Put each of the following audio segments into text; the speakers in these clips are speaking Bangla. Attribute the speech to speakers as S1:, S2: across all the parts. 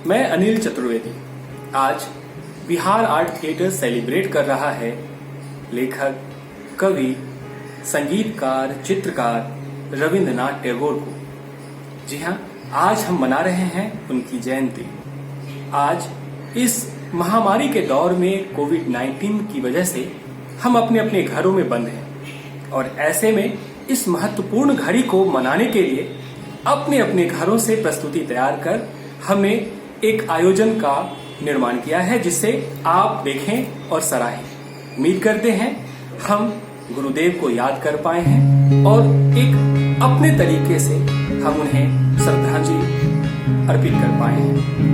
S1: मैं अनिल चतुर्वेदी। आज बिहार आर्ट थिएटर सेलिब्रेट कर रहा है लेखक, कवि, संगीतकार, चित्रकार रविंद्रनाथ टैगोर को। जी हाँ, आज हम मना रहे हैं उनकी जयंती। आज इस महामारी के दौर में कोविड-19 की वजह से हम अपने अपने घरों में बंद हैं और ऐसे में इस महत्वपूर्ण घड़ी को मनाने के लिए अपने अपने घरों से प्रस्तुति तैयार कर हमने एक आयोजन का निर्माण किया है जिसे आप देखें और सराहें। उम्मीद करते हैं हम गुरुदेव को याद कर पाए हैं और एक अपने तरीके से हम उन्हें श्रद्धांजलि अर्पित कर पाए हैं।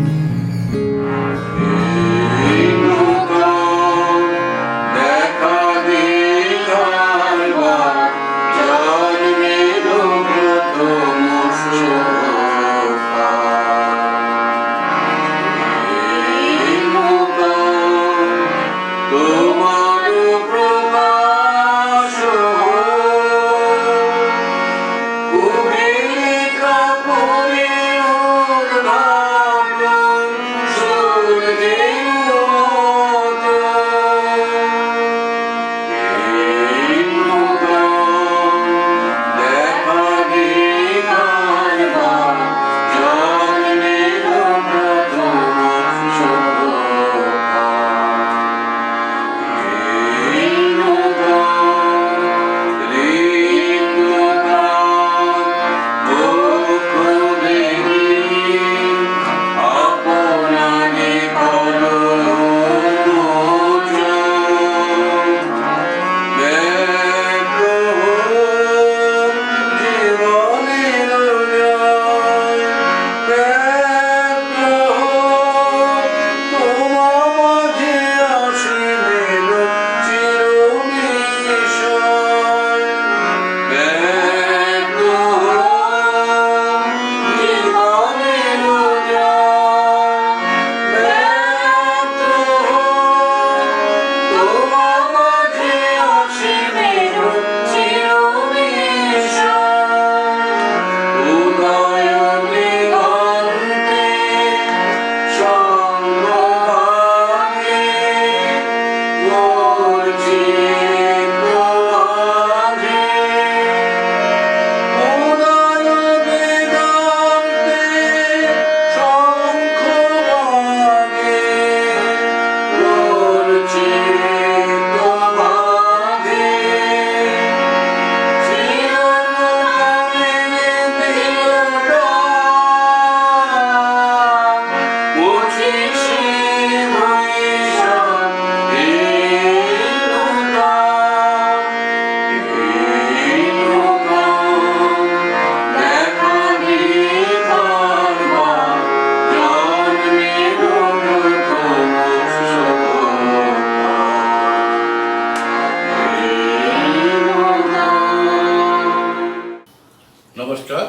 S2: नमस्कार।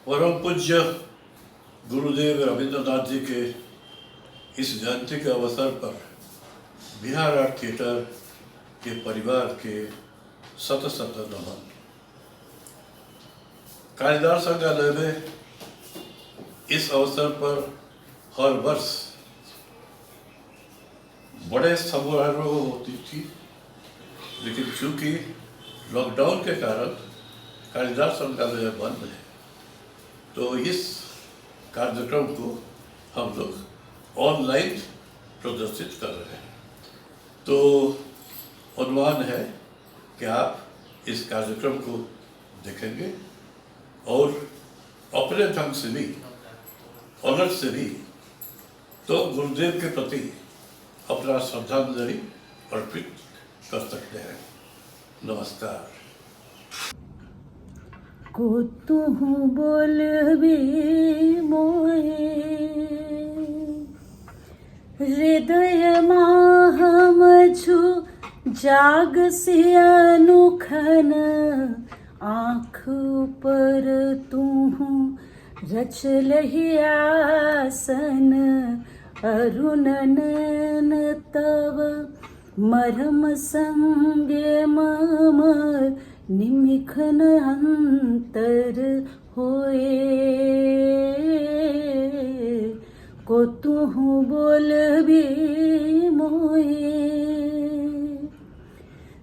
S2: परम पूज्य गुरुदेव रविंद्रनाथ जी के इस जयंती के अवसर पर बिहार आर्ट थिएटर के परिवार के शत नमन। कालिदास संग्रहालय में इस अवसर पर हर वर्ष बड़े समारोह होती थी, लेकिन चूंकि लॉकडाउन के कारण कालिदास संग्रहालय बंद है, तो इस कार्यक्रम को हम लोग ऑनलाइन प्रदर्शित कर रहे हैं। तो अनुमान है कि आप इस कार्यक्रम को देखेंगे और अपने ढंग से भी, अलग से भी, तो गुरुदेव के प्रति अपना श्रद्धांजलि अर्पित कर सकते हैं। नमस्कार।
S3: को तुहु बोलबे मोए हृदय माहमछु जाग से अनुखन आँख पर तुहु रच लहि आसन अरुण नैन तव मरम संगे मम निमिखन अंतर होए। को तुहु बोलबी मोए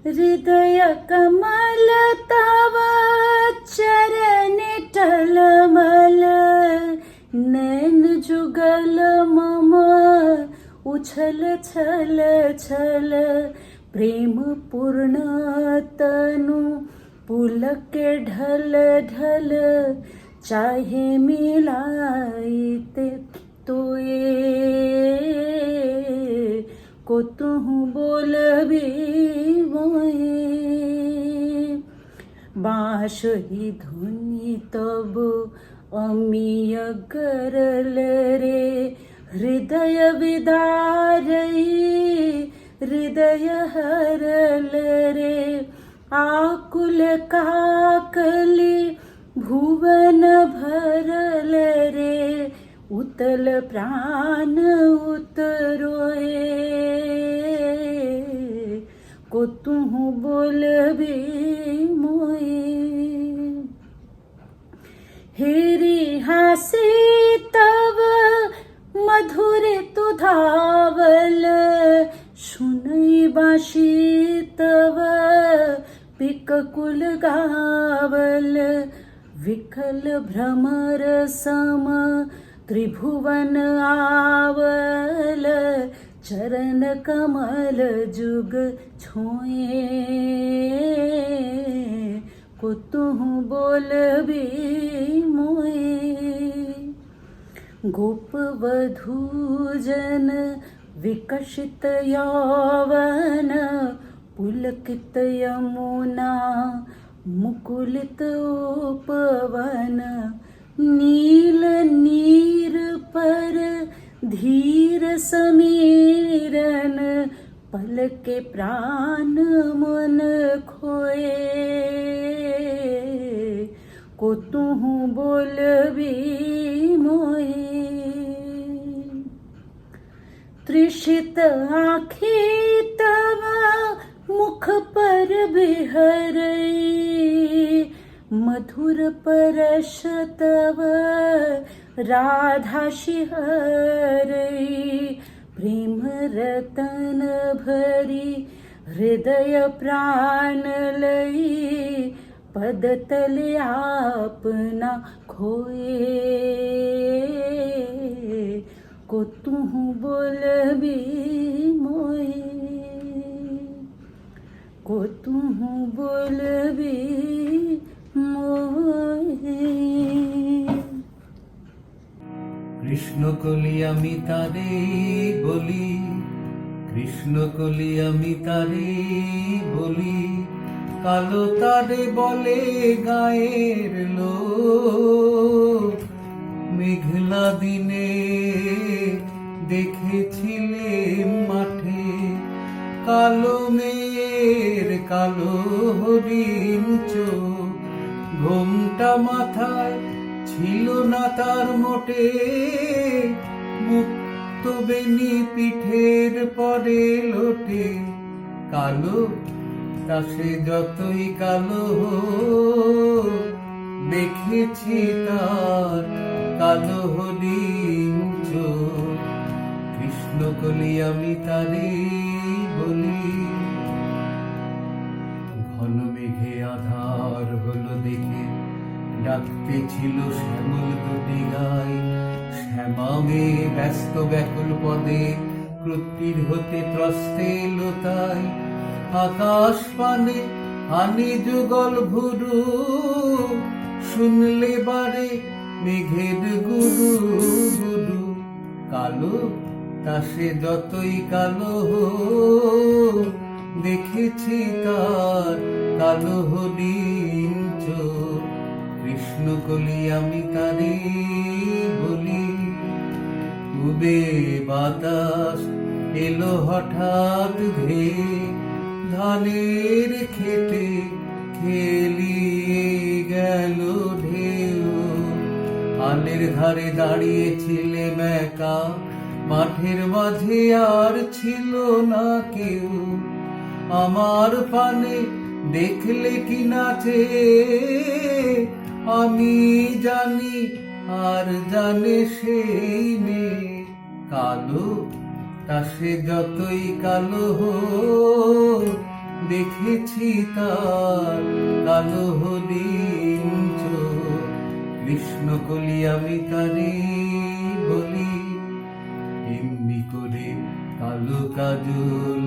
S3: हृदय कमल तव चरण टलमल नैन जुगल मम उछल छल छल प्रेम पूर्ण तनु पुलक ढल ढल चाहे मिलाइते तोए को तुहु बोलबी मोए बांसुरी धुनी तब अमीय गरल रे हृदय विदारई हृदय हरल रे आकुल काकली भुवन भरल रे उतल प्राण उतरोए को तुहु बोलबी मोए हेरी हासी तव मधुर तुधावल सुनई बाशी तव पिककुल गावल विकल भ्रमर सम त्रिभुवन आवल चरण कमल जुग छोए को तुहु बोलबी मोए गोप वधू जन विकसित यौवन पुलकित यमुना मुकुलित उपवन नील नीर पर धीर समीरन पल के प्राण मन खोए को तुहु बोलबी मोए तृषित आँखी तव मुख पर बिहरई मधुर परश तव राधा शिहरई प्रेम रतन भरी हृदय प्राण लई पद तले आपना खोए को तुहु बोलबी मोए को तुहु बोलबी मोए
S4: কৃষ্ণ কলি আমি তারে বলি কৃষ্ণ কলি আমি তারে বলি কালো তারে বলে গায়ের লোক মেঘলা দিনে দেখেছিলে মাঠে কালো মেয়ের কালো হরিণ চোখ ঘোমটা মাথায় ছিল না তার মোটে মুক্ত বেনি পিঠের পরে লোটে কালো তা সে যতই কালো হোক, দেখেছি তার কালো হরিণ চোখ কৃষ্ণ কলি আমি তারে বলি ঘন মেঘে আধার হলো দেখে ডাকতে ছিল শ্যামল দুটি গায় শ্যামামে ব্যস্ত ব্যাকুল পদে কৃত্তির হতে ত্রস্তে লোতাই আকাশ পানে হানি যুগল ভুরু শুনলে বারে মেঘের গুরু গুরু কালো তা সে যতই কালো হোক, দেখেছি তার কালো হরিণ চোখ কৃষ্ণ কলি আমি তারে বলি উবে বাতাস এলো হঠাৎ ধেয়ে ধানের খেতে খেলিয়ে গেল ঢেউ আলের ধারে দাঁড়িয়েছিলে মেকা মাঠের মাঝে আর ছিল না কেউ আমার পানে দেখলে কি নাচে আমি জানি আর জানে সেই মেয়ে কালো তা সে যতই কালো দেখেছি তার কালো হরিণ চোখ। কৃষ্ণকলি আমি তারে বলি, এমনি করে কালো কাজল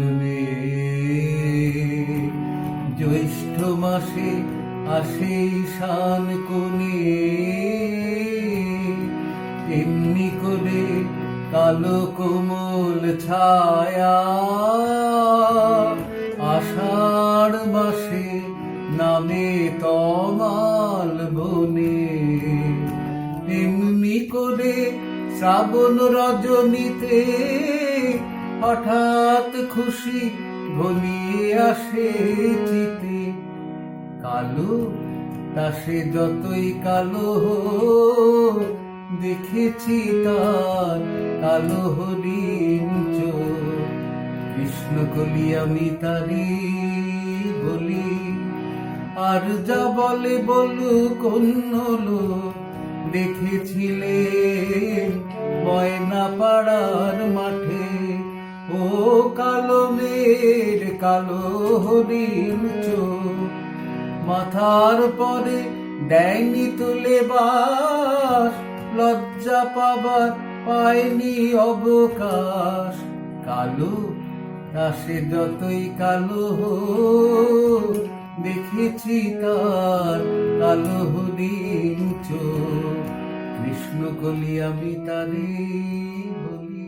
S4: জ্যৈষ্ঠ মাসে আসে ঈশান কোণে, এমনি করে কালো কোমল ছায়া আষাঢ় মাসে নামে তমাল বনে, এমনি করে শ্রাবণ রজনীতে হঠাৎ খুশি ঘনিয়ে আসে চিতে। কালো তা সে যতই কালো দেখেছি তার কালো হরিণ চোখ। কৃষ্ণকলি আমি তারি বলি, আর যা বলে বলুক অন্য লোক, দেখেছিলেন ময়না পাড়ার মাঠে ও কালো মেয়ের কালো হরিণ চোখ। মাথার পরে দেয়নি তুলে বাস, লজ্জা পাবার পায়নি অবকাশ। কালো তা সে যতই কালো দেখেছি তার কালো হরিণ চোখ। কৃষ্ণকলি আমি তারে বলি।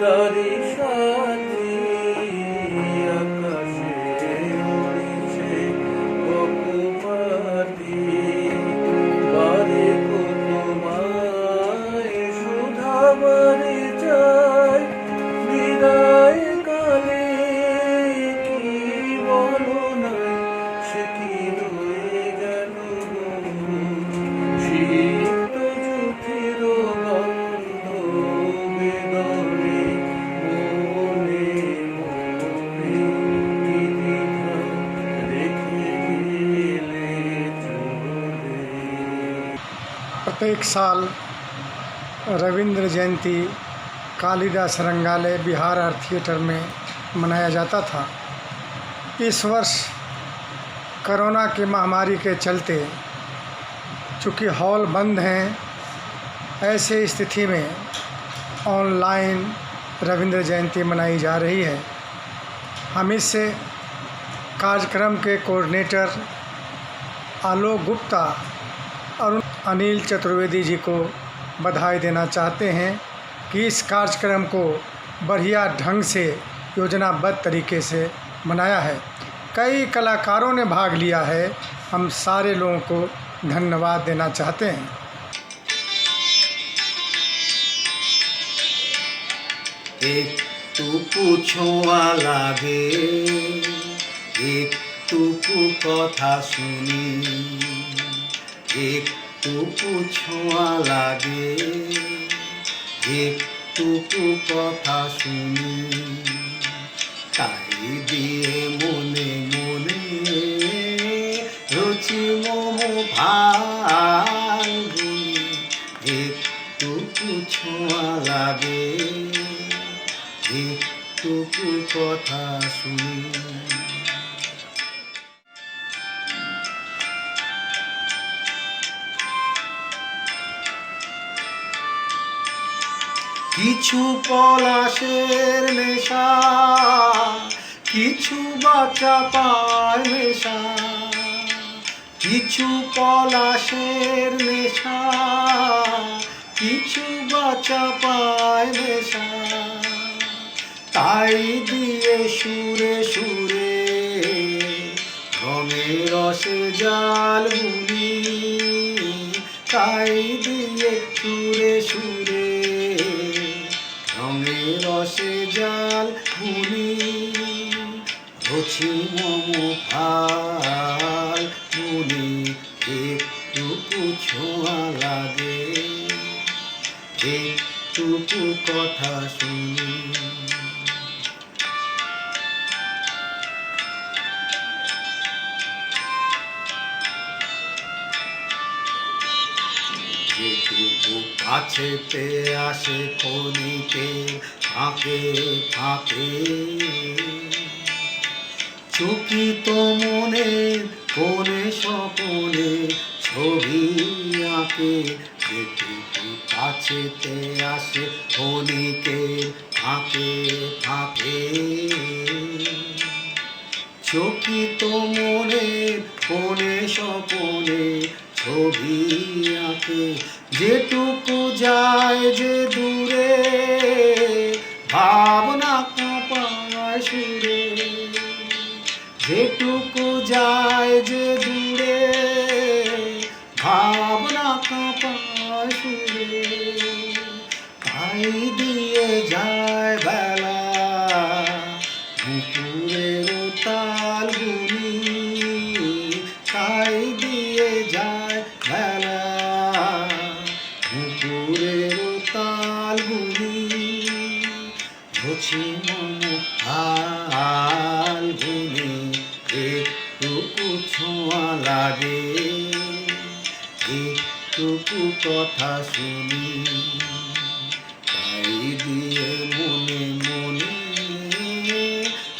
S4: তারি সাথী আকাশে উড়িছে বকুপাতি বারে তোমায় সুধাবারে চাই বিদায় কালে কি বলো নাই সে কি রয়ে গেল শীত যুথির গন্ধ বেদনে মনে মনে কি দ্বিধা রেখে গেলে চলে।
S5: प्रत्येक साल रविंद्र जयंती कालिदास रंगालय बिहार आर्ट थिएटर में मनाया जाता था। इस वर्ष कोरोना की महामारी के चलते चूँकि हॉल बंद हैं, ऐसे स्थिति में ऑनलाइन रविंद्र जयंती मनाई जा रही है। हम इससे कार्यक्रम के कोऑर्डिनेटर आलोक गुप्ता और अनिल चतुर्वेदी जी को बधाई देना चाहते हैं कि इस कार्यक्रम को बढ़िया ढंग से योजनाबद्ध तरीके से मनाया है। कई कलाकारों ने भाग लिया है। हम सारे लोगों को धन्यवाद देना चाहते हैं।
S4: একটুকু ছোঁয়া লাগে একটুকু কথা শুনি একটুকু ছোঁয়া লাগে একটুকু কথা শুনি তাই দিয়ে মনে মনে রুচি মোম ভাই একটুকু ছোঁয়া লাগে একটুকু কথা শুনি। কিছু পলাশের নেশা কিছু বাচ্চা পায় নেশা কিছু পলাশের নেশা কিছু বাচ্চা পায় নেশা তাই দিয়ে সুরে সুরে রঙে রসে জাল বুনি তাই দিয়ে সুরে সুরে রঙে রসে জাল বুনি রচি মম ফাল বুনি একটুকু ছোঁয়া লাগে একটুকু কথা শুনি। যেটুকু কাছেতে আসে খনিতে ফাঁকে ফাঁকে চকিত মনে কোনে স্বপনে ছবি আঁকে যেটুকু কাছেতে আসে খনিতে ফাঁকে ফাঁকে চকিত মনে কোনে স্বপনে ছবি আঁকে যেটুকু যায় যে দূরে ভাবনা কাঁপায় সুরে যেটুকু যায় যে দূরে ভাবনা কাঁপায় সুরে তাই দিয়ে যায় বেলা দুপুরের তাল গুনি তাই দিয়ে যায় বেলা দুপুরের তাল গুনি রচি মম হাল গুনি একটুকু ছোঁয়া লাগে একটুকু কথা শুনি তাই দিয়ে মনে মনে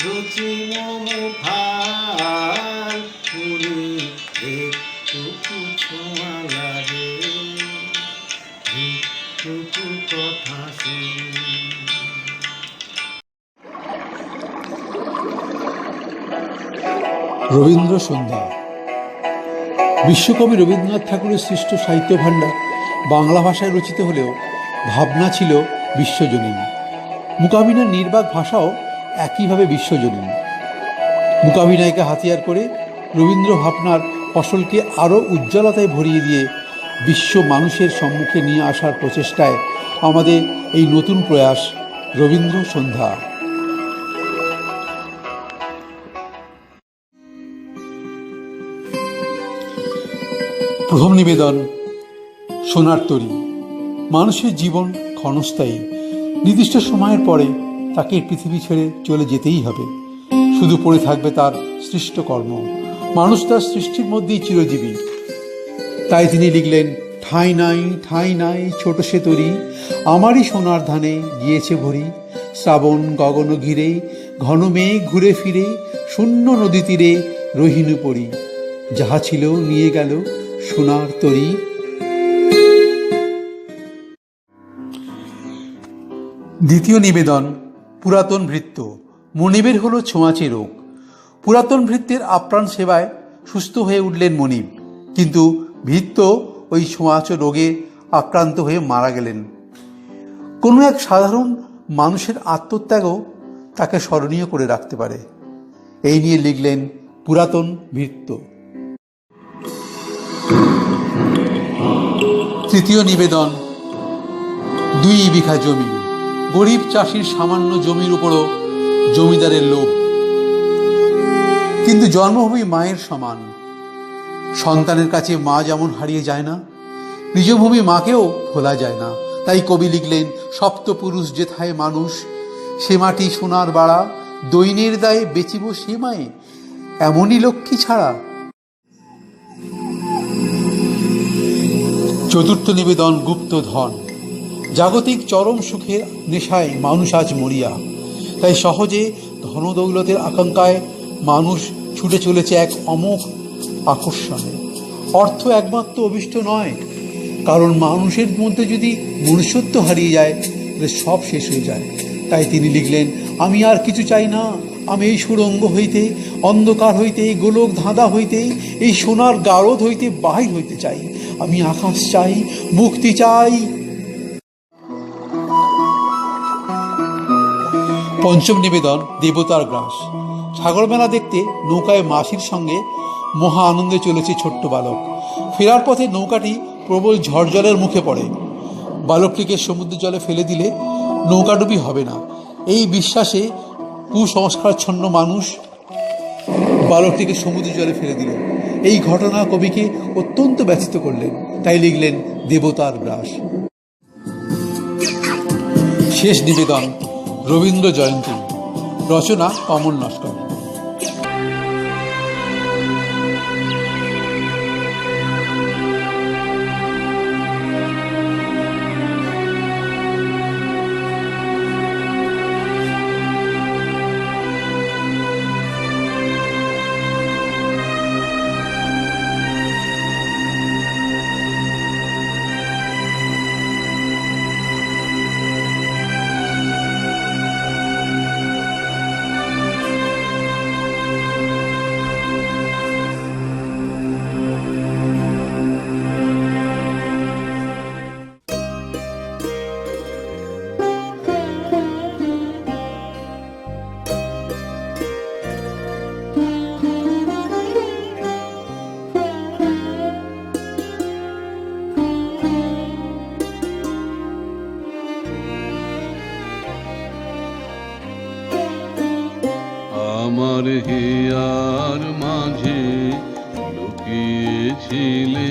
S4: রুচি মম ফাল গুনি একটুকু ছোঁয়া লাগে একটুকু কথা শুনি।
S6: রবীন্দ্র সন্ধ্যা। বিশ্বকবি রবীন্দ্রনাথ ঠাকুরের সৃষ্ট সাহিত্য ভাণ্ডার বাংলা ভাষায় রচিত হলেও ভাবনা ছিল বিশ্বজনীন। মূকাভিনয়ের নির্বাক ভাষাও একইভাবে বিশ্বজনীন। মূকাভিনয়কে হাতিয়ার করে রবীন্দ্র ভাবনার ফসলকে আরও উজ্জ্বলতায় ভরিয়ে দিয়ে বিশ্ব মানুষের সম্মুখে নিয়ে আসার প্রচেষ্টায় আমাদের এই নতুন প্রয়াস রবীন্দ্র সন্ধ্যা। প্রথম নিবেদন, সোনার তরী। মানুষের জীবন ক্ষণস্থায়ী, নির্দিষ্ট সময়ের পরে তাকে পৃথিবী ছেড়ে চলে যেতেই হবে। শুধু পড়ে থাকবে তার সৃষ্ট কর্ম। মানুষ তার সৃষ্টির মধ্যেই চিরজীবী। তাই তিনি লিখলেন, ঠাঁই নাই ঠাঁই নাই ছোট সে তরী, আমারই সোনার ধানে গিয়েছে ভরি। শ্রাবণ গগন ঘিরে ঘন মেঘ ঘুরে ফিরে, শূন্য নদী তীরে রহিনু পড়ি। যাহা ছিল নিয়ে গেল সোনার তরী। দ্বিতীয় নিবেদন, পুরাতন ভৃত্য। মনিবের হলো ছোঁয়াচে রোগ। পুরাতন ভৃত্যের আপ্রাণ সেবায় সুস্থ হয়ে উঠলেন মনিব, কিন্তু ভৃত্য ওই ছোঁয়াচে রোগে আক্রান্ত হয়ে মারা গেলেন। কোনো এক সাধারণ মানুষের আত্মত্যাগও তাকে স্মরণীয় করে রাখতে পারে। এই নিয়ে লিখলেন পুরাতন ভৃত্য। তৃতীয় নিবেদন, 2 বিঘা জমি। গরিব চাষির সামান্য জমির উপরও জমিদারের লোভ। কিন্তু জন্মভূমি মায়ের সমান। সন্তানের কাছে মা যেমন হারিয়ে যায় না, নিজ ভূমি মাকেও ভোলা যায় না। তাই কবি লিখলেন, সপ্তপুরুষ যেথায় মানুষ, সে মাটি সোনার বাড়া, দৈনের দায়ে বেচিব সে মায়ে, এমনই লক্ষ্মী ছাড়া। চতুর্থ নিবেদন, গুপ্ত ধন। জাগতিক চরম সুখের নেশায় মানুষ আজ মরিয়া। তাই সহজে ধনদৌলতের আকাঙ্ক্ষায় মানুষ ছুটে চলেছে এক অমোঘ আকর্ষণে। অর্থ একমাত্র অভিষ্ট নয়, কারণ মানুষের মধ্যে যদি মনুষ্যত্ব হারিয়ে যায় তাহলে সব শেষ হয়ে যায়। তাই তিনি লিখলেন, আমি আর কিছু চাই না, আমি এই সুরঙ্গ হইতে, অন্ধকার হইতে, গোলক ধাঁধা হইতে, এই সোনার গারদ হইতে বাহির হইতে চাই। আমি আকাশ চাই, মুক্তি চাই। পঞ্চম নিবেদন, দেবতার গ্রাস। সাগর মেলা দেখতে নৌকায় মাসির সঙ্গে মহা আনন্দে চলেছে ছোট্ট বালক। ফেরার পথে নৌকাটি প্রবল ঝড় জলের মুখে পড়ে। বালকটিকে সমুদ্র জলে ফেলে দিলে নৌকাডুবি হবে না, এই বিশ্বাসে কুসংস্কারচ্ছন্ন মানুষ বালকটিকে সমুদ্র জলে ফেলে দিল। এই ঘটনা কবিকে অত্যন্ত ব্যথিত করলেন। তাই লিখলেন দেবতার গ্রাস। শেষ নিবেদন, রবীন্দ্র জয়ন্তী। রচনা কমল নস্কর।
S7: আমার হিয়ার মাঝে লুকিয়েছিলে,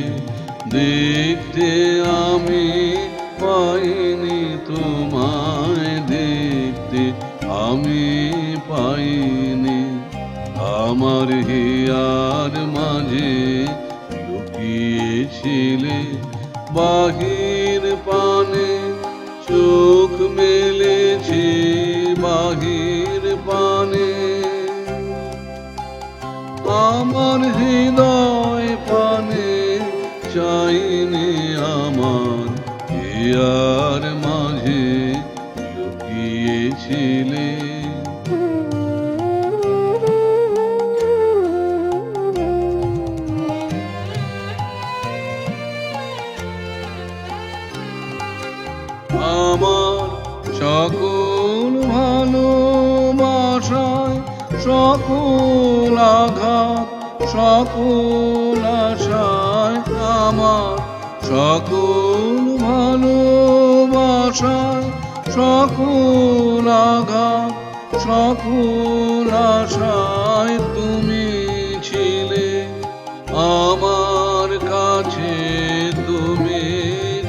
S7: দেখতে আমি পাইনি তোমায়, দেখতে আমি পাইনি। আমার হিয়ার মাঝে লুকিয়েছিলে, বাহির পানে চোখ মেলেছি, বাহির পানে আমার হৃদয় পানে চাইনি, আমার হিয়ার মাঝে লুকিয়েছিলে। আমার সকল সকল আঘাত সকল আশায় আমার সকল ভালোবাসায় সকল আঘাত সকল আশায় তুমি ছিলে আমার কাছে তুমি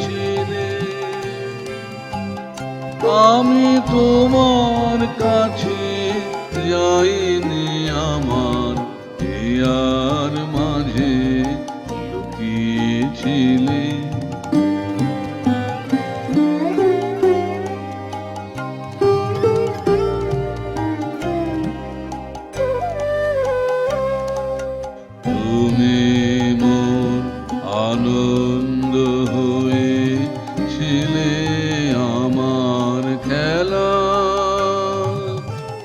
S7: ছিলে আমি তোমার কাছে যাইনি আমার হিয়ার মাঝে লুকিয়েছিলে তুমি মোর আনন্দ হয়ে ছিলে আমার খেলা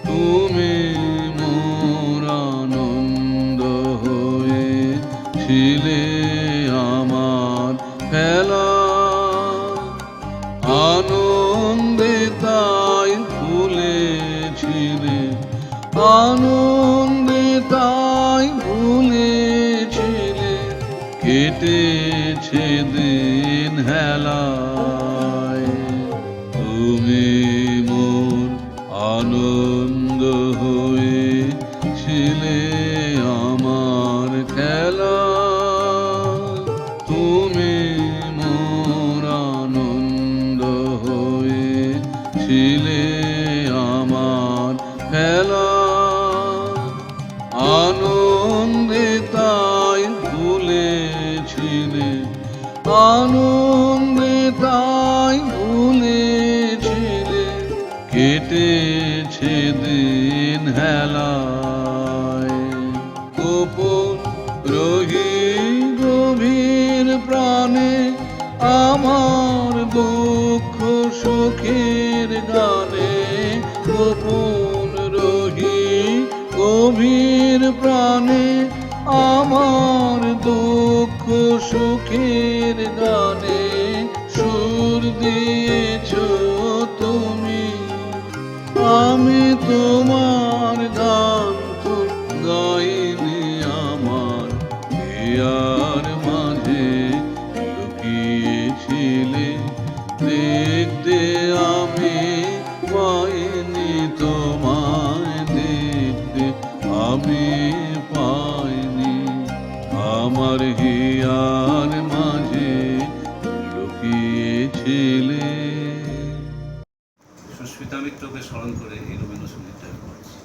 S7: তুমি মোর আনন্দ হয়ে ছিলে আমার খেলা আনন্দে তাই ভুলেছিলে আনন্দে তাই ভুলেছিলে কেটেছে দিন হেলায় তুমি মোর আনন্দ হয়ে ছিলে আমার খেলা তুমি মোর আনন্দ হয়ে ছিলে আমার খেলা আনন্দে তাই ভুলেছিলে আনন্দে তাই ভুলেছিলে কেটেছে দিন হেলায় গোপন রহি গভীর প্রাণে আমার দুঃখ সুখের গানে গোপন রহি গভীর প্রাণে আমার দুঃখ সুখের গানে সুর দিয়েছ তুমি আমি তোমার গান তো গাইনি আমার হিয়ার মাঝে লুকিয়েছিলে দেখতে আমি পাইনি তোমায় দেখতে আমি পাইনি আমার হিয়ার মাঝে লুকিয়েছিলে।
S8: সুস্মিতা মিত্রকে স্মরণ করে এই রবীন্দ্রসঙ্গীতটা করছি।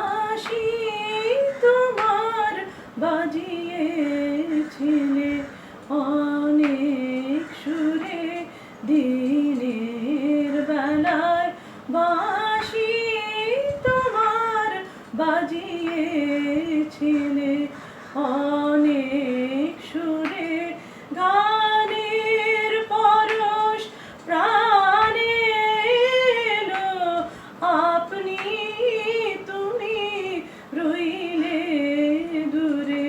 S3: বাঁশি তোমার বাজিয়েছিলে অনেক সুরে দিনের বেলায় বাঁশি তোমার বাজিয়েছিলে অনেক সুরে গানের পরশ প্রাণে এলো আপনি তুমি রইলে দূরে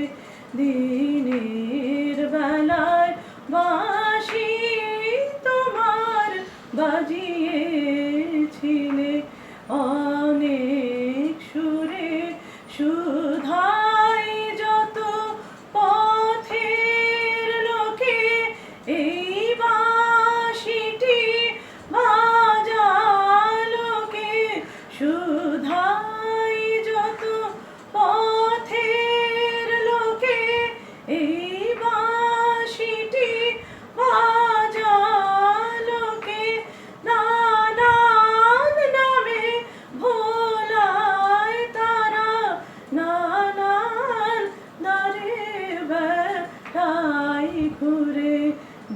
S3: দিনের বেলায় বাঁশি তোমার বাজিয়েছিলে অনেক সুরে সুধাই যত পথের লোকে এই বাঁশিটি বাজালোকে সুধাই যত পথের লোকে এই বাঁশিটি বাজালোকে নানান নামে ভোলায় তারা নানান দ্বারে বেড়াই ঘুরে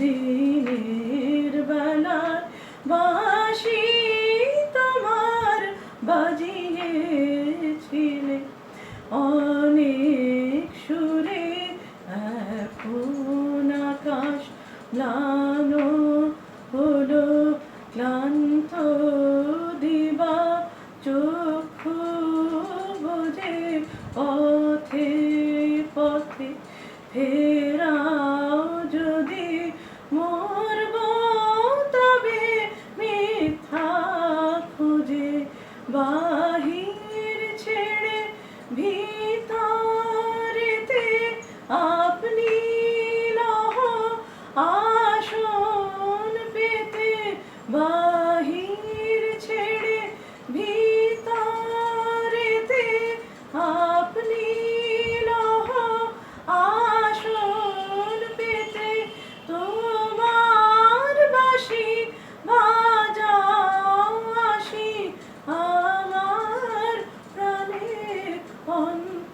S3: দিনের বেলায় বাঁশি তোমার বাজিয়েছিলে অনেক সুরে এখন আকাশ ম্লান হলো ক্লান্ত দিবা চক্ষু বুঝে পথে পথে ফেরাও যদি মরব তবে মিথ্যা খুঁজে বাহির ছেড়ে ভিতরেতে আপনি লহ আসন পেতে বাহির ছেড়ে ভিতরেতে আপনি লহ আসন পেতে তোমার বাঁশি বাজাও আসি আমার প্রাণের অন্ত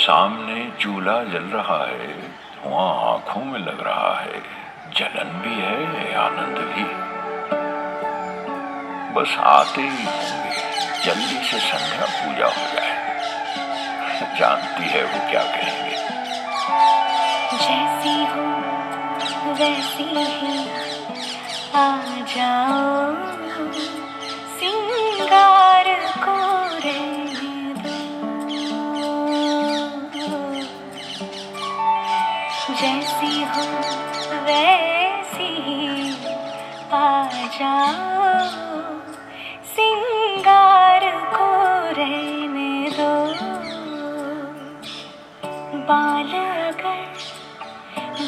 S9: सामने चूल्हा जल रहा है, धुआं आंखों में लग रहा है, जलन भी है आनंद भी। बस आते ही होंगे, जल्दी से संध्या पूजा हो जाए। जानती है वो क्या कहेंगे।
S10: जैसी हो वैसी ही आ जाओ, सिंगार को रहने दो। जैसी हो वैसी ही आ जाओ, सिंगार को रहने दो। बाल अगर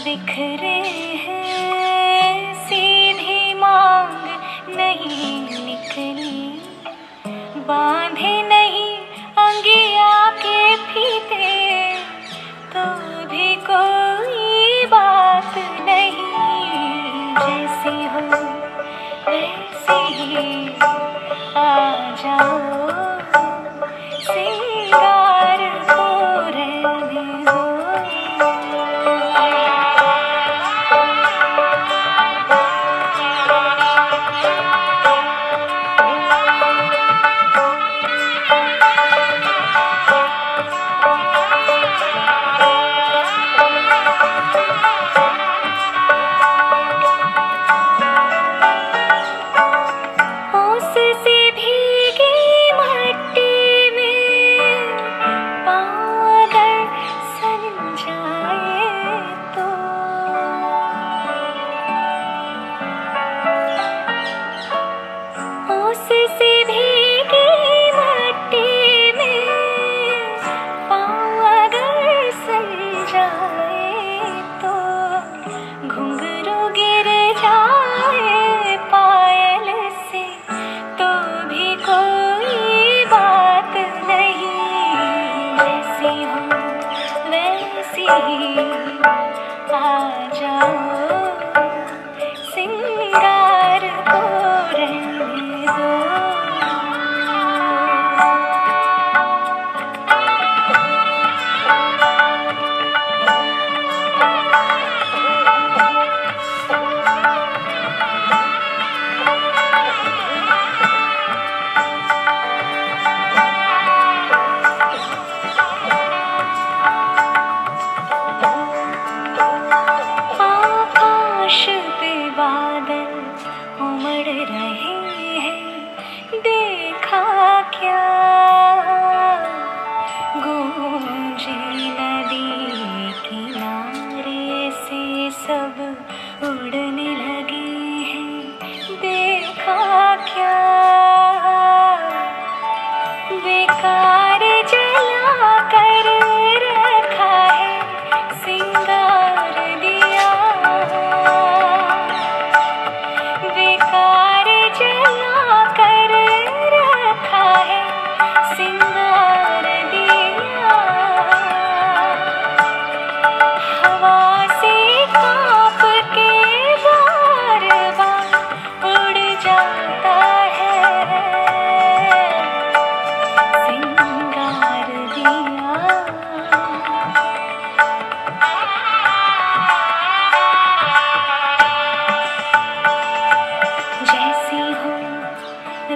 S10: बिखरे हैं, सीधी मांग नहीं निकली, बांधे नहीं अंगिया के फीते, तो भी कोई बात नहीं। जैसी हो वैसी ही आ जाओ, सिंगार को रहने दो।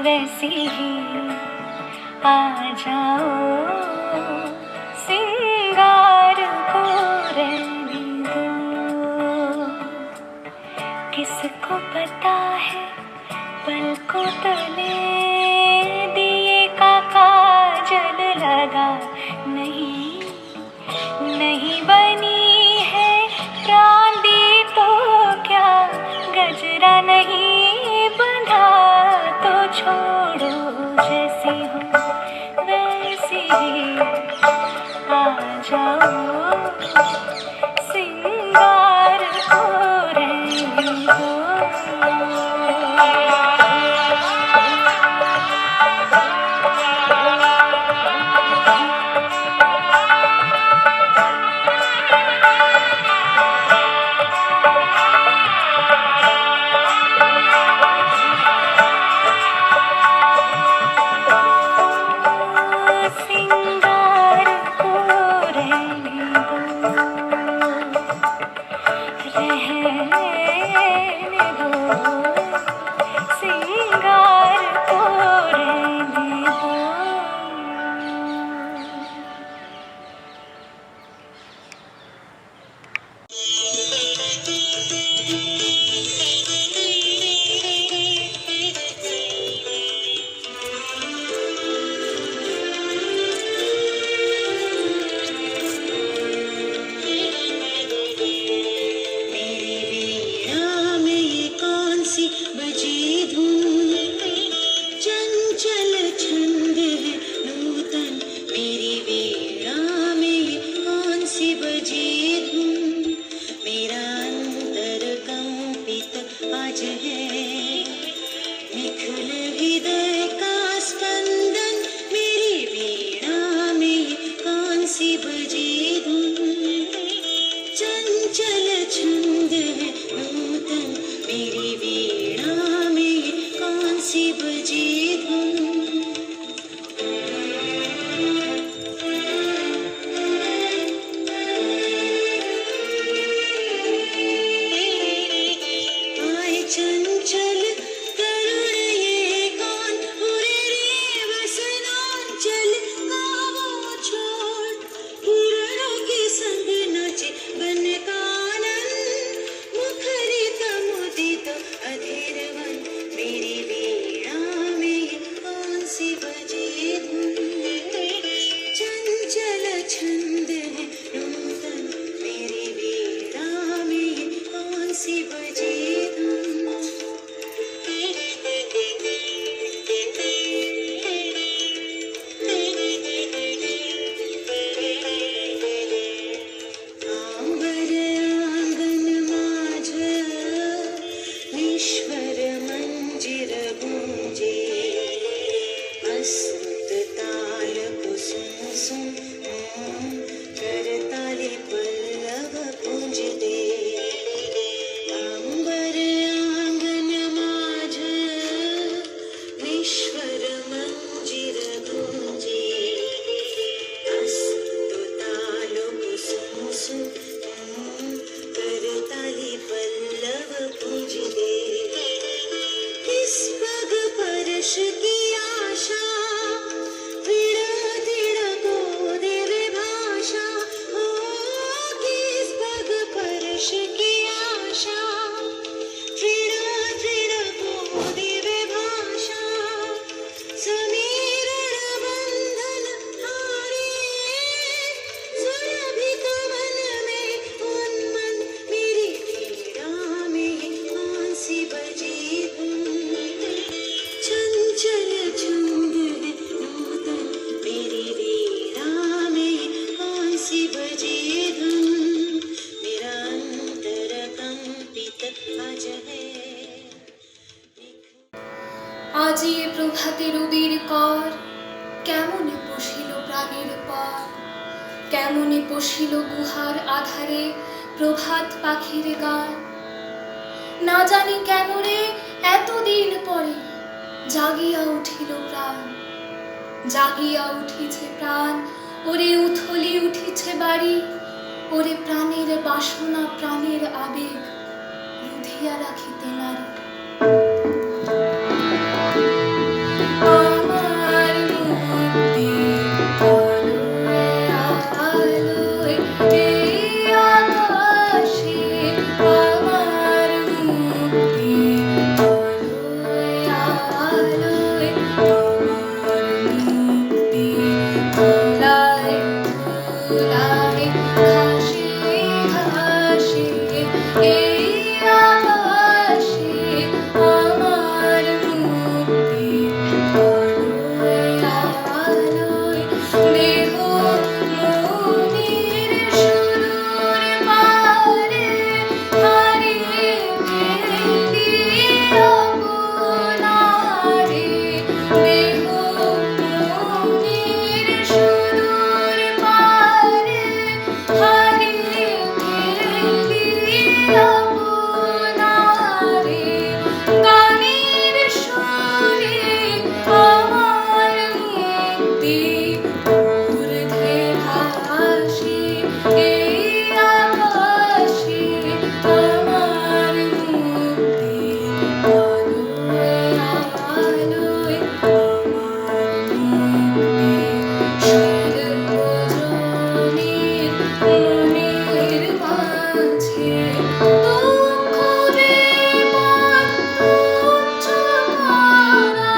S10: वैसी ही आ जाओ, सिंगार को रहने दो। किसको पता है पलकों तले दिए का काजल लगा नहीं, नहीं बनी है चांदी तो क्या, गजरा नहीं बंधा तो छोड़ो। जैसी हो वैसी ही आ जाओ, सिंगार को रहने दो। হাতে রবির কর, কেমনে পশিল প্রাণের পর, কেমনে পশিল গুহার আধারে প্রভাত পাখির গান। না জানি কেন রে এতদিন পরে জাগিয়া উঠিল প্রাণ, জাগিয়া উঠিছে প্রাণ, ওরে উথলি উঠিছে বাড়ি, ওরে প্রাণের বাসনা প্রাণের আবেগ রুধিয়া রাখিতে নারী। আমার মুক্তি আলোয় আলোয় এই আকাশে, আমার মুক্তি আলোয় আলোয়, আমার মুক্তি দোলায় দোলায় ঘাসে ঘাসে এই আকাশে, আমার মুক্তি আলোয় আলোয়। দেহ মনের সুদূর পারে হারিয়ে গেলি আপনারে, দেহ মনের সুদূর পারে হারিয়ে গেলি আপনারে। গানের সুরে আমার মুক্তি ঊর্ধ্বে ভাসে এই আকাশে, আমার মুক্তি আলোয় আলোয়, আমার মুক্তি সর্বজনীর মনের মাঝে। দুঃখ বিপদ তুচ্ছ করা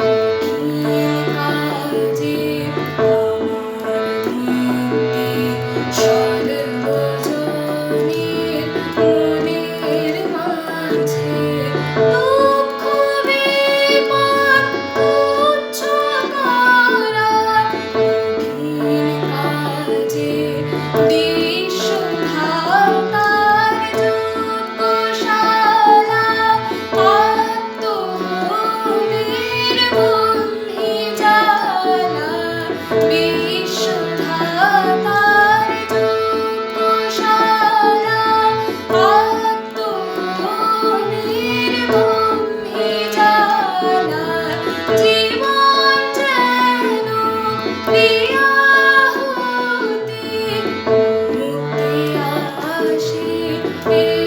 S10: কঠিন কাজে, আমার মুক্তি সর্বজনীর মনের মাঝে। দুঃখ বিপদ তুচ্ছ করা কঠিন কাজে, বিশ্বভাবনার যজ্ঞশালা আত্মহোমের বহ্নি জ্বালা, বিশ্বভাবনার যজ্ঞশালা আত্মহোমের বহ্নি জ্বালা। জীবন যেন প্রিয়াহুতি, মুক্তি আসে এই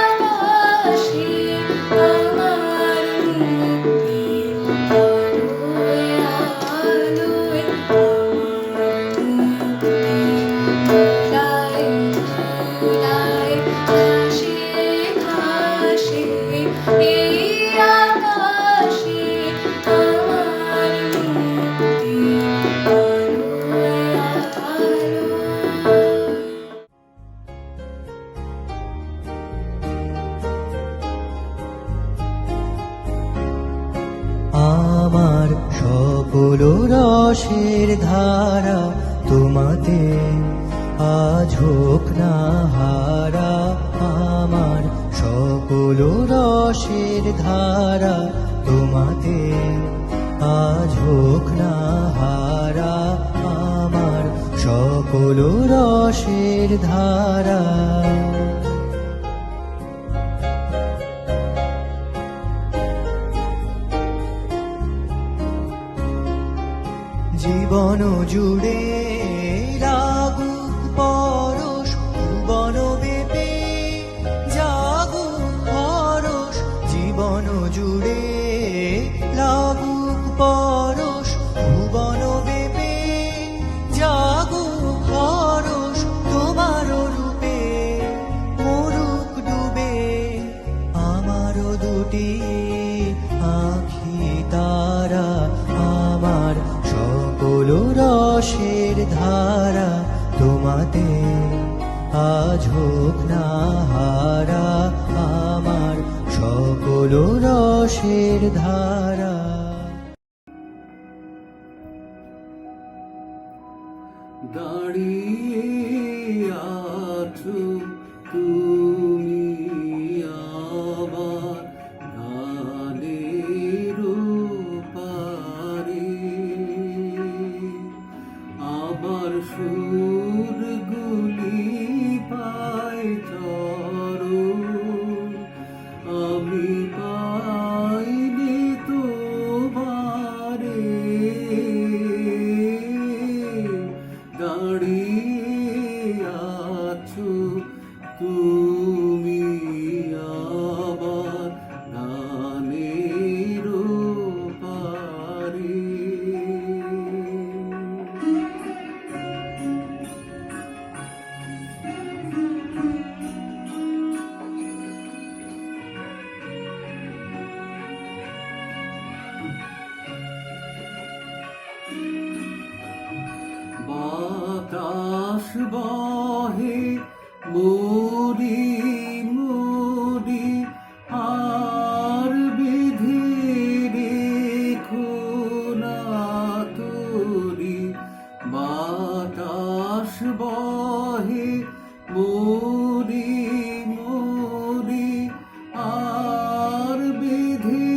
S10: আকাশে, আমার মুক্তি আলোয় আলোয়, আমার মুক্তি দোলায় দোলায় ঘাসে ঘাসে এই আকাশে, আমার মুক্তি আলোয় আলোয়।
S4: আমার সকল রসের ধারা তোমাতে আজ হোক না হারা, আমার সকল রসের ধারা তোমাতে আজ হোক না হারা, আমার সকল রসের ধারা। জীবন জুড়ে লাগুক পরশ ভুবন বেপে, জাগুক পরশ জীবন জুড়ে লাগুক পরশ ভুবন বেপে, জাগুক পরশ তোমার রূপে মরুক ডুবে, আমার দুটি আখি তারা, আমার সকল রসের ধারা তোমাতে আজ হোক না হারা, আমার সকল রসের ধারা।
S7: দাঁড়িয়ে আছো তুমি আবার গানের বাতাস বহে মুড়ি মুড়ি আর বিধি রেখো না তোরি বাতাস বহে মুড়ি মুড়ি আর বিধি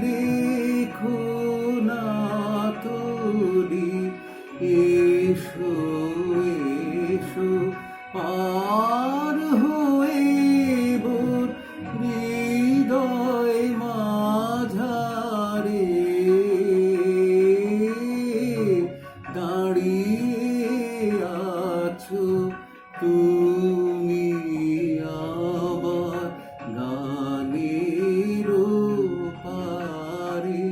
S7: রেখো না তোরি এসো এসো পার হয়ে বোর হৃদয় মাঝারে দাঁড়িয়ে আছো তুমি আবার গানের পারে।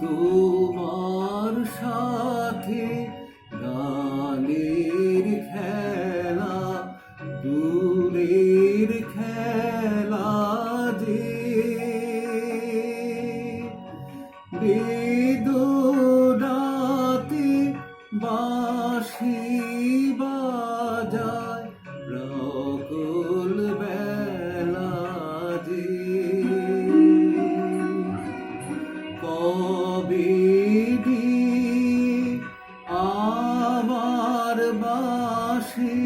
S7: তোমার সাথে গানের খেলা দূরের খেলা যে বেদনাতে বাঁশি বাজায় রকল বেলা যে কবে আমার বাঁশি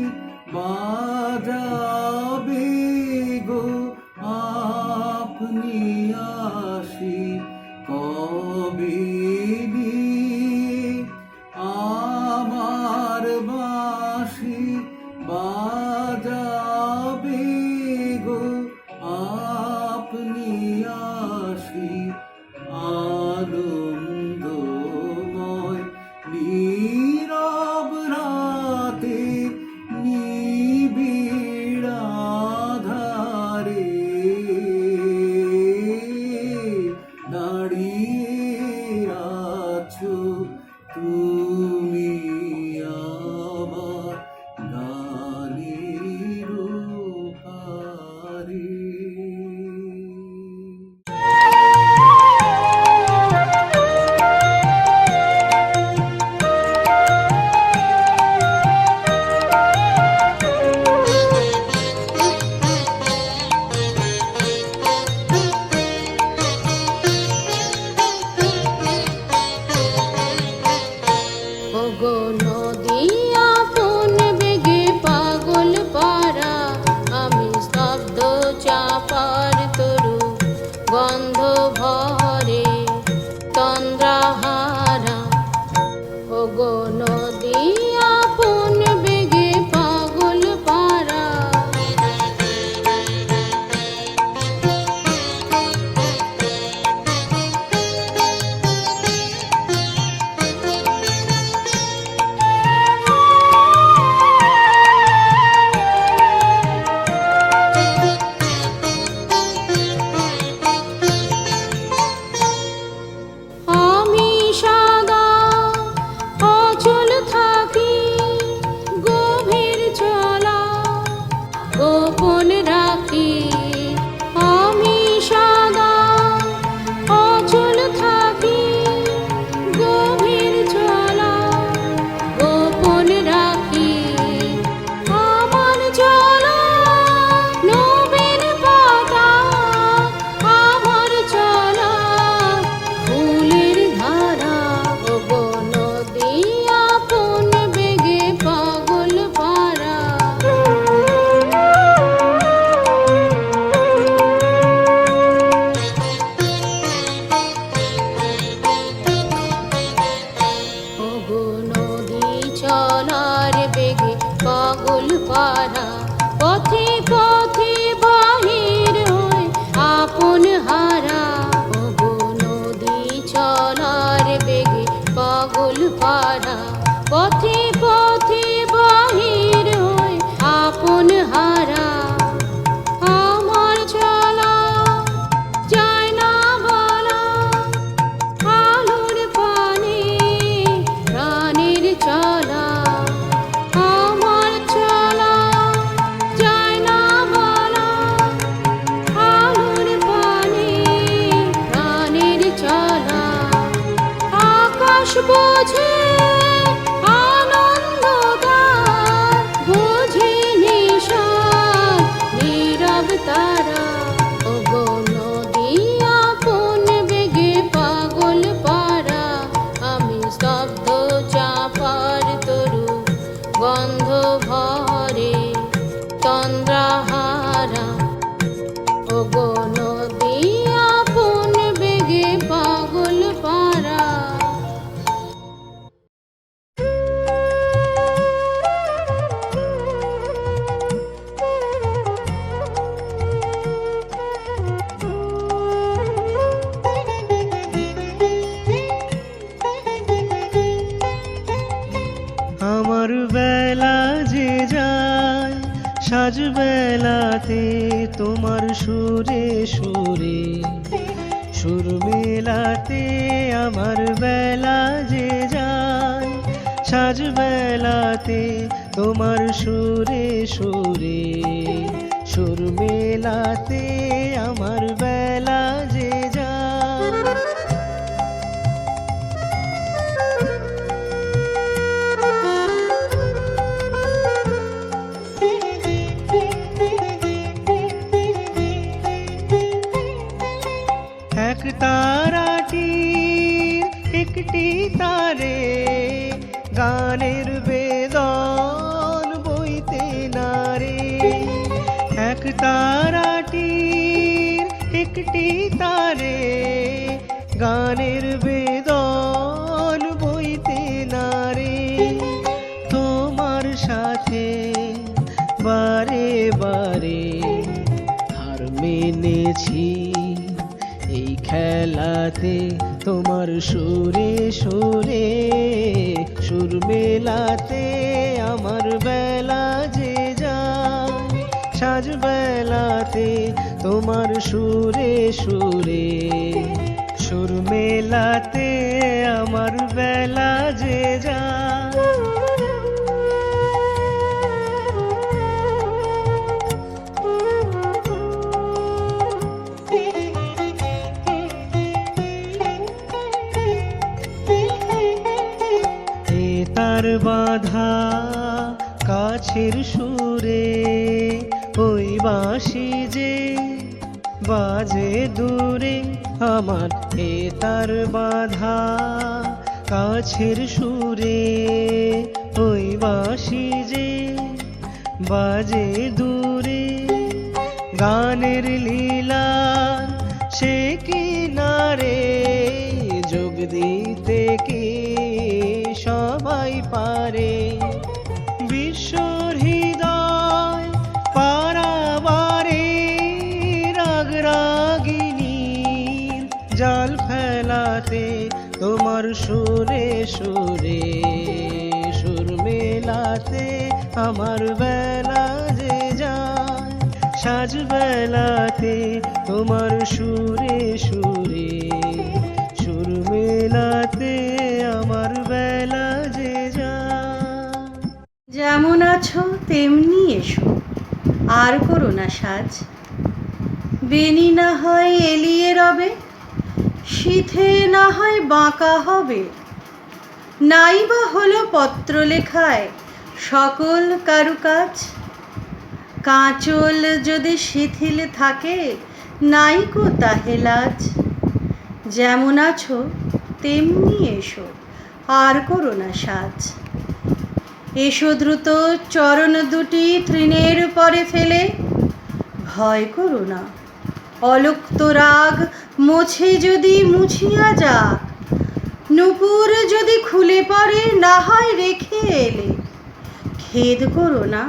S7: বাজাবে গো আপনি আসি কবে আমার বাঁশি বাজাবে গো আপনি আসি আনন্দময় নীরব রাতে নিবিড় আধারে দাঁড়িয়ে আছো তুমি আমার গানের পারে।
S10: ওগো নদী আপন বেগে পাগল পারা আমি স্তব্ধ চাপার তরু গন্ধ ভরে তন্দ্রাহারা ওগো নদী আপন বেগে পাগল পারা আমি সাদা অচল থাকি গভীর চলা গোপন রাখি আমি সাদা অচল থাকি গভীর চলা গোপন রাখি আমার চলা নবীন পাতা আমার চলা ফুলের ধারা ওগো নদী আপন বেগে পাগল পারা ওগো নদী চলার বেগে পাগল পারা পথে পথে বাহির হয়ে আপন হারা ওগো নদী চলার বেগে পাগল পারা পথে পথে বাহির হয়ে আপন হারা আমার চলা যায় না বলা আলোর পানে
S7: সাজবেলাতে তোমার সুরে সুরে সুর মেলাতে আমার বেলা যে যায়, সাজবেলাতে তোমার সুরে সুরে সুর মেলাতে আমার বেলা যে যায়। এক তারাটির একটি তারে গানের বেদন বইতে নারে, এক তারাটির একটি তারে গানের বেদন বইতে নারে। তোমার সাথে বারে বারে হার মেনেছি এই খেলাতে, তোমার সুরে সুরে সুর মেলাতে আমার বেলা যে যায়, সাজবেলাতে তোমার সুরে সুরে সুর মেলাতে আমার বেলা যে যায়। তার বাঁধা কাছের সুরে ওই বাঁশি যে বাজে দূরে আমার, এ তার বাঁধা কাছের সুরে ওই বাঁশি যে বাজে দূরে। গানের লীলা সে কিনারে যোগ দিতে কি সবাই পারে, বিশ্বর হৃদয় পারাবারে রাগ রাগিনীর জাল ফেলাতে তোমার সুরে সুরে সুর মেলাতে আমার বেলা যে যায়, সাজবেলাতে তোমার সুরে সুরে সুর মেলাতে আমার বেলা যে যায়।
S3: যেমন আছো তেমনি এসো, আর করো না সাজ। বেনি না হয় এলিয়ে রবে, শীতে না হয় বাঁকা হবে। নাই বা হলো পত্র লেখায় সকল কারুকাজ। কাঁচল যদি শিথিল থাকে নাইকো তাহে লাজ। যেমন আছো তেমনি এসো, আর করো না সাজ। এসো দ্রুত চরণ দুটি তৃণের পরে ফেলে, ভয় করো না অলোক্ত রাগ মোছে যদি মুছিয়া যাক। নূপুর যদি খুলে পড়ে না হয় রেখে এলে, খেদ করো না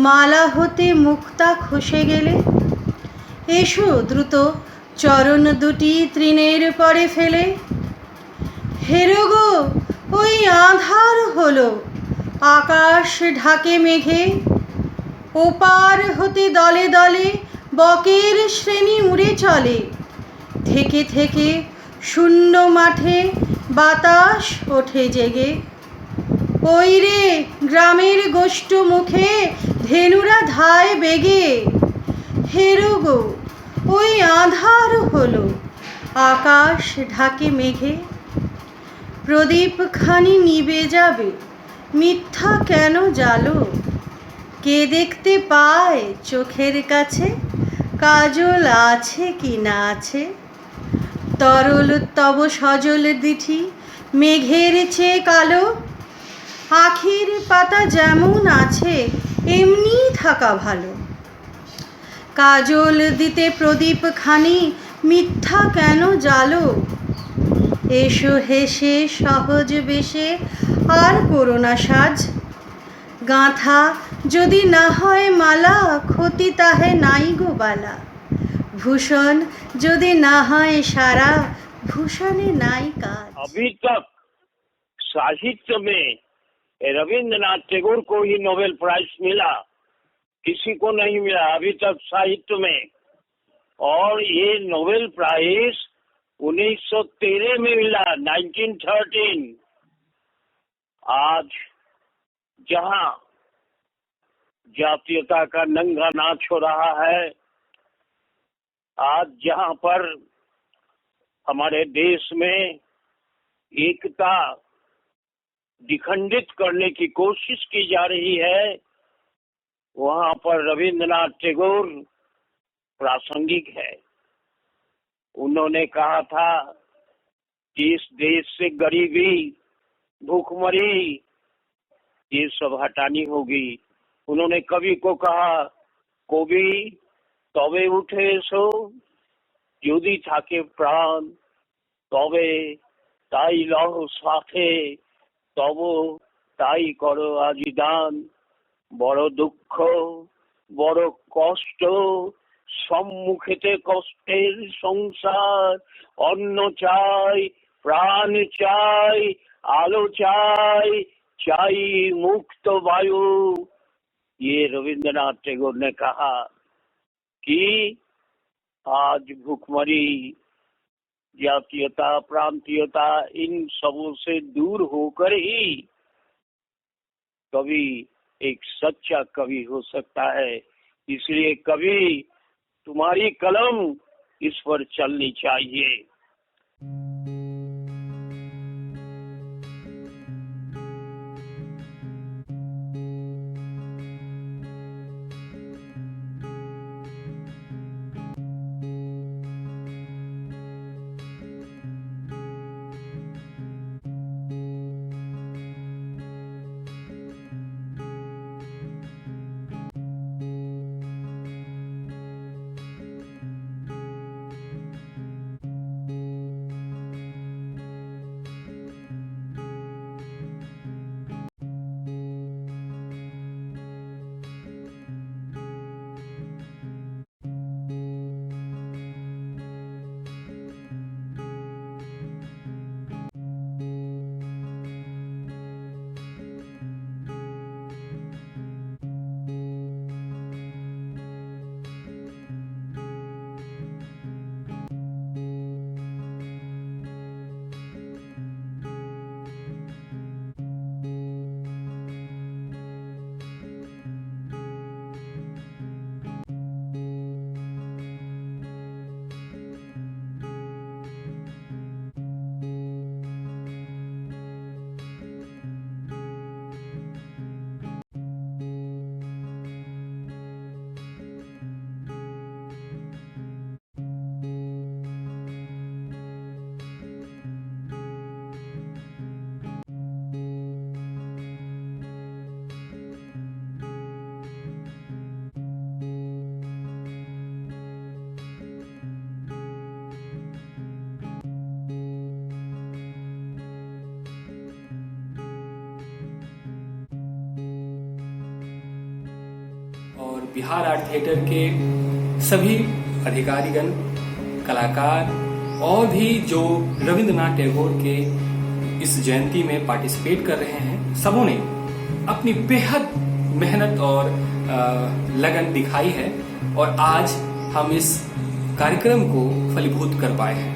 S3: মালা হতে মুক্তা খসে গেলে। এসো দ্রুত চরণ দুটি তৃণের পরে ফেলে। হেরো গো ওই আঁধার হলো আকাশ ঢাকে মেঘে, ওপার হতে দলে দলে বকের শ্রেণী উড়ে চলে। থেকে থেকে শূন্য মাঠে বাতাস ওঠে জেগে। ওই রে গ্রামের গোষ্ঠ মুখে ধেনুরা ধায় বেগে। হেরো গো ওই আঁধার হলো আকাশ ঢাকে মেঘে। প্রদীপ খানি নিবে যাবে, মিথ্যা কেন জ্বালো। কে দেখতে পায় চোখের কাছে, কাজল আছে কি না আছে। তরল তব সজল দিঠি মেঘের চেয়ে কালো। আখির পাতা যেমন আছে এমনি থাকা ভালো। কাজল দিতে প্রদীপ খানি মিথ্যা কেন জ্বালো। এসো হেসে সহজ বেশে, আর করো না সাজ। গাঁথা যদি না হয় মালা, ক্ষতি তাহে নাই গো বালা। ভূষণ যদি না হয় সারা, भूषण नाई का।
S9: अभी तक साहित्य में रविंद्रनाथ टैगोर को ही नोबेल प्राइज मिला,
S11: किसी को नहीं मिला अभी तक साहित्य में। और ये नोबेल प्राइज 1913 में मिला, 1913। आज जहां जातीयता का नंगा नाच हो रहा है, आज जहां पर हमारे देश में एकता विखंडित करने की कोशिश की जा रही है, वहां पर रविंद्रनाथ टैगोर प्रासंगिक है। उन्होंने कहा था कि इस देश से गरीबी, भूखमरी ये सब हटानी होगी। उन्होंने कवि को कहा, कवि तबे उठे सो যদি থাকে প্রাণ, তবে তাই লহ সাথে, তব তাই করো আজি দান। বড় দুঃখ বড় কষ্ট, সম্মুখেতে কষ্টের সংসার। অন্ন চাই, প্রাণ চাই, আলো চাই, চাই মুक्त वायु। ये रविंद्रनाथ टैगोर ने कहा कि आज भूखमरी, जातीयता, प्रांतीयता इन सबों से दूर होकर ही कवि एक सच्चा कवि हो सकता है। इसलिए कवि, तुम्हारी कलम इस पर चलनी चाहिए।
S1: और बिहार आर्ट थिएटर के सभी अधिकारीगण, कलाकार और भी जो रविंद्रनाथ टैगोर के इस जयंती में पार्टिसिपेट कर रहे हैं, सबों ने अपनी बेहद मेहनत और लगन दिखाई है और आज हम इस कार्यक्रम को फलीभूत कर पाए हैं।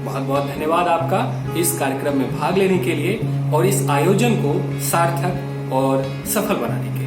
S1: बहुत बहुत धन्यवाद आपका इस कार्यक्रम में भाग लेने के लिए और इस आयोजन को सार्थक और सफल बनाने के लिए।